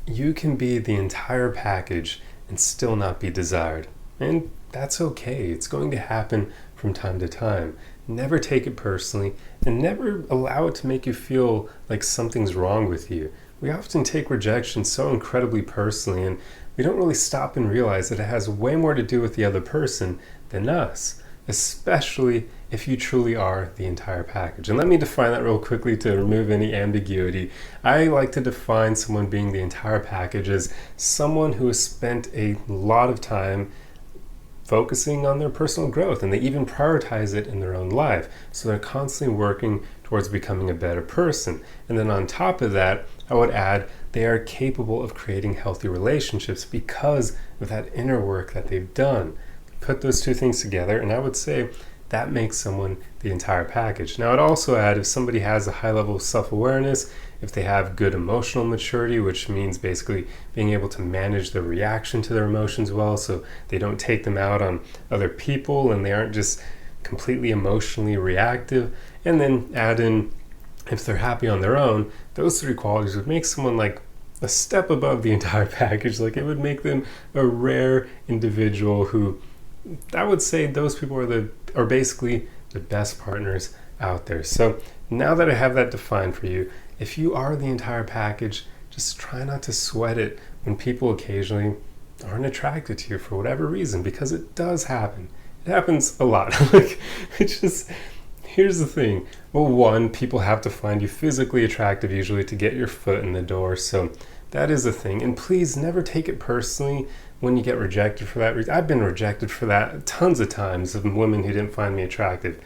you can be the entire package and still not be desired. And that's okay. It's going to happen from time to time. Never take it personally and never allow it to make you feel like something's wrong with you. We often take rejection so incredibly personally, and we don't really stop and realize that it has way more to do with the other person than us, especially if you truly are the entire package. And let me define that real quickly to remove any ambiguity. I like to define someone being the entire package as someone who has spent a lot of time focusing on their personal growth, and they even prioritize it in their own life. So they're constantly working towards becoming a better person. And then on top of that, I would add they are capable of creating healthy relationships because of that inner work that they've done. Put those two things together, and I would say that makes someone the entire package. Now, I'd also add if somebody has a high level of self-awareness, if they have good emotional maturity, which means basically being able to manage their reaction to their emotions well, so they don't take them out on other people and they aren't just completely emotionally reactive, and then add in if they're happy on their own, those three qualities would make someone like a step above the entire package. Like, it would make them a rare individual who, I would say those people are basically the best partners out there. So now that I have that defined for you, if you are the entire package, just try not to sweat it when people occasionally aren't attracted to you for whatever reason, because it does happen. It happens a lot. Like, it's just, here's the thing. Well, one, people have to find you physically attractive usually to get your foot in the door. So that is a thing. And please never take it personally when you get rejected for that reason. I've been rejected for that tons of times of women who didn't find me attractive.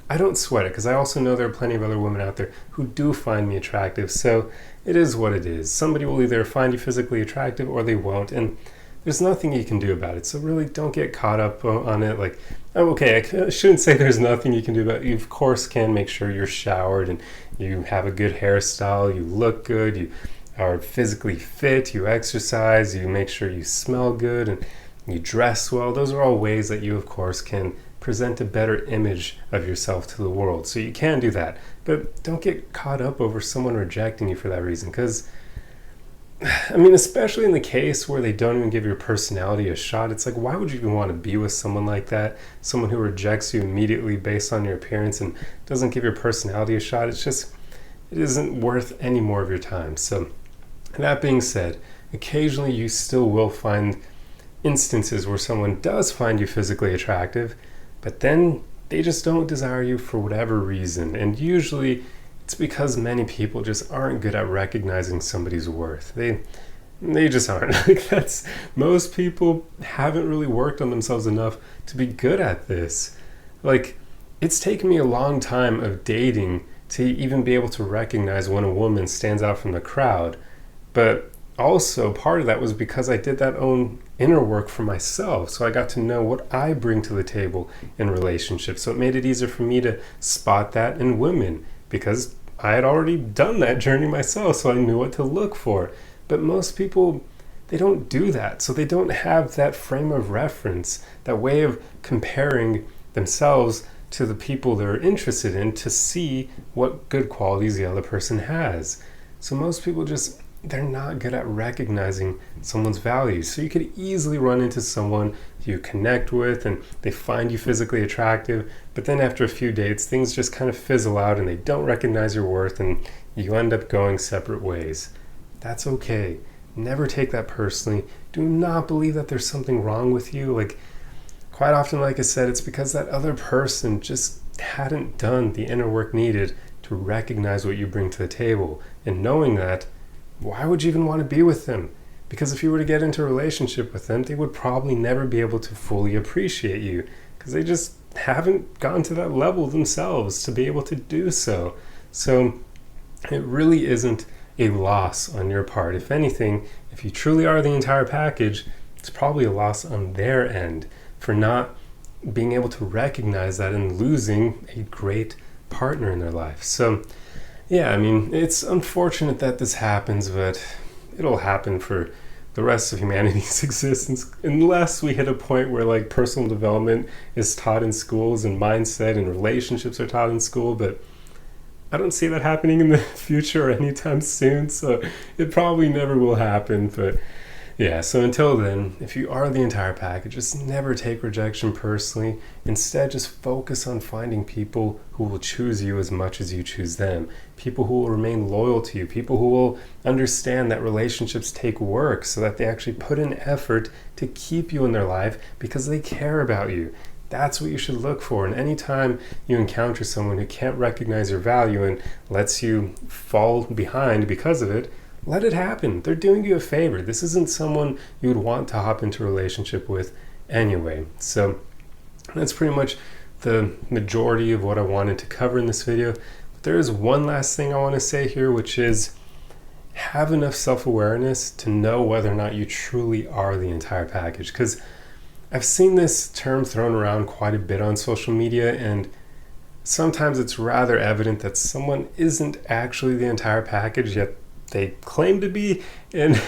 I don't sweat it, because I also know there are plenty of other women out there who do find me attractive. So it is what it is. Somebody will either find you physically attractive or they won't. And there's nothing you can do about it. So really don't get caught up on it. Like, oh, okay, I shouldn't say there's nothing you can do about it. You, of course, can make sure you're showered and you have a good hairstyle, you look good, you are physically fit, you exercise, you make sure you smell good, and you dress well. Those are all ways that you, of course, can present a better image of yourself to the world. So you can do that. But don't get caught up over someone rejecting you for that reason, because I mean, especially in the case where they don't even give your personality a shot, it's like, why would you even want to be with someone like that? Someone who rejects you immediately based on your appearance and doesn't give your personality a shot. It's just, it isn't worth any more of your time. So that being said, occasionally you still will find instances where someone does find you physically attractive, but then they just don't desire you for whatever reason. And usually it's because many people just aren't good at recognizing somebody's worth. They just aren't. Like, that's, most people haven't really worked on themselves enough to be good at this. Like, it's taken me a long time of dating to even be able to recognize when a woman stands out from the crowd. But also part of that was because I did that own inner work for myself. So I got to know what I bring to the table in relationships. So it made it easier for me to spot that in women, because I had already done that journey myself, so I knew what to look for. But most people, they don't do that. So they don't have that frame of reference, that way of comparing themselves to the people they're interested in to see what good qualities the other person has. So most people just, they're not good at recognizing someone's values. So you could easily run into someone you connect with and they find you physically attractive, but then after a few dates, things just kind of fizzle out and they don't recognize your worth and you end up going separate ways. That's okay. Never take that personally. Do not believe that there's something wrong with you. Like, quite often, like I said, it's because that other person just hadn't done the inner work needed to recognize what you bring to the table. And knowing that, why would you even want to be with them? Because if you were to get into a relationship with them, they would probably never be able to fully appreciate you, because they just haven't gone to that level themselves to be able to do so. So it really isn't a loss on your part. If anything, if you truly are the entire package, it's probably a loss on their end for not being able to recognize that and losing a great partner in their life. So yeah, I mean, it's unfortunate that this happens, but it'll happen for the rest of humanity's existence, unless we hit a point where like personal development is taught in schools and mindset and relationships are taught in school. But I don't see that happening in the future or anytime soon, so it probably never will happen. But yeah, so until then, if you are the entire package, just never take rejection personally. Instead, just focus on finding people who will choose you as much as you choose them. People who will remain loyal to you. People who will understand that relationships take work so that they actually put in effort to keep you in their life because they care about you. That's what you should look for. And anytime you encounter someone who can't recognize your value and lets you fall behind because of it, let it happen. They're doing you a favor. This isn't someone you would want to hop into a relationship with anyway. So that's pretty much the majority of what I wanted to cover in this video. But there is one last thing I want to say here, which is have enough self-awareness to know whether or not you truly are the entire package. Because I've seen this term thrown around quite a bit on social media, and sometimes it's rather evident that someone isn't actually the entire package, yet they claim to be. And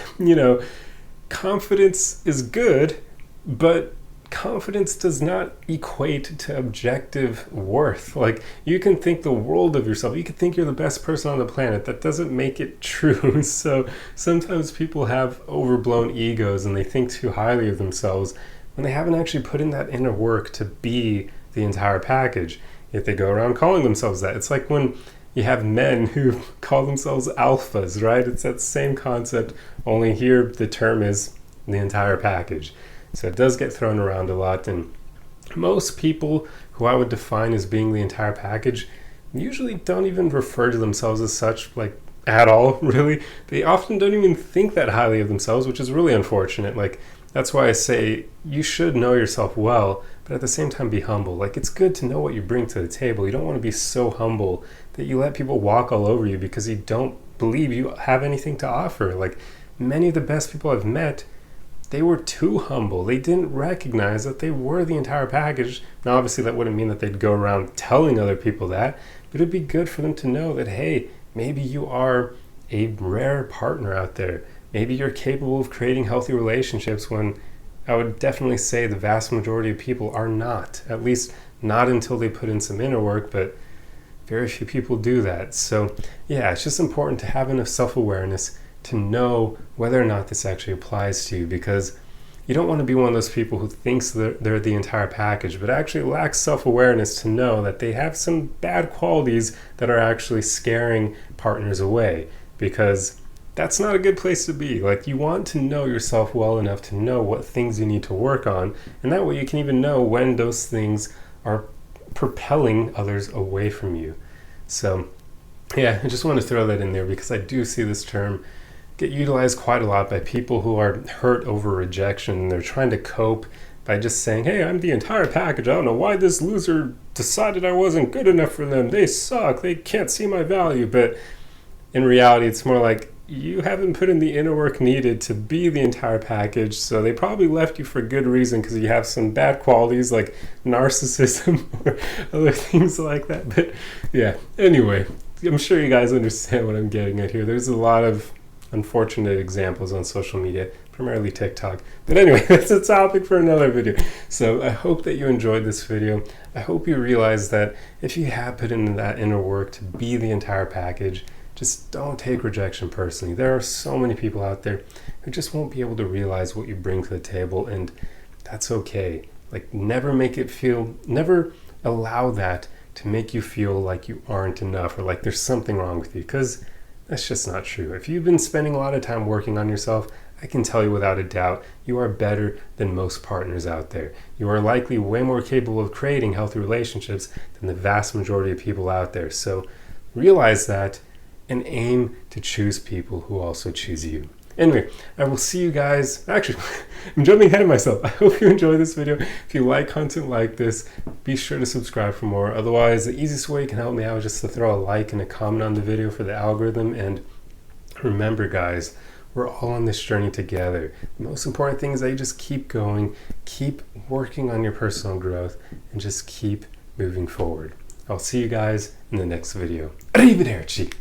confidence is good, but confidence does not equate to objective worth. Like, you can think the world of yourself, you can think you're the best person on the planet, that doesn't make it true. So sometimes people have overblown egos and they think too highly of themselves when they haven't actually put in that inner work to be the entire package, yet they go around calling themselves that. It's like when you have men who call themselves alphas, right? It's that same concept, only here the term is the entire package. So it does get thrown around a lot, and most people who I would define as being the entire package usually don't even refer to themselves as such, like, at all, really. They often don't even think that highly of themselves, which is really unfortunate. Like, that's why I say you should know yourself well, but at the same time be humble. Like, it's good to know what you bring to the table. You don't want to be so humble that you let people walk all over you because you don't believe you have anything to offer. Like, many of the best people I've met, they were too humble. They didn't recognize that they were the entire package. Now, obviously, that wouldn't mean that they'd go around telling other people that, but it'd be good for them to know that, hey, maybe you are a rare partner out there. Maybe you're capable of creating healthy relationships, when I would definitely say the vast majority of people are not. At least not until they put in some inner work, but very few people do that. So yeah, it's just important to have enough self-awareness to know whether or not this actually applies to you, because you don't want to be one of those people who thinks that they're the entire package, but actually lacks self-awareness to know that they have some bad qualities that are actually scaring partners away, because that's not a good place to be. Like, you want to know yourself well enough to know what things you need to work on, and that way you can even know when those things are propelling others away from you. So yeah, I just want to throw that in there because I do see this term get utilized quite a lot by people who are hurt over rejection, and they're trying to cope by just saying, hey, I'm the entire package. I don't know why this loser decided I wasn't good enough for them. They suck. They can't see my value. But in reality, it's more like, you haven't put in the inner work needed to be the entire package, so they probably left you for good reason, because you have some bad qualities like narcissism or other things like that. But yeah, anyway, I'm sure you guys understand what I'm getting at here. There's a lot of unfortunate examples on social media, primarily TikTok. But anyway, that's a topic for another video. So I hope that you enjoyed this video. I hope you realize that if you have put in that inner work to be the entire package, just don't take rejection personally. There are so many people out there who just won't be able to realize what you bring to the table, and that's okay. Like, never allow that to make you feel like you aren't enough or like there's something wrong with you, because that's just not true. If you've been spending a lot of time working on yourself, I can tell you without a doubt, you are better than most partners out there. You are likely way more capable of creating healthy relationships than the vast majority of people out there. So realize that, and aim to choose people who also choose you. Anyway, I will see you guys. Actually, I'm jumping ahead of myself. I hope you enjoyed this video. If you like content like this, be sure to subscribe for more. Otherwise, the easiest way you can help me out is just to throw a like and a comment on the video for the algorithm. And remember, guys, we're all on this journey together. The most important thing is that you just keep going, keep working on your personal growth, and just keep moving forward. I'll see you guys in the next video. Arrivederci!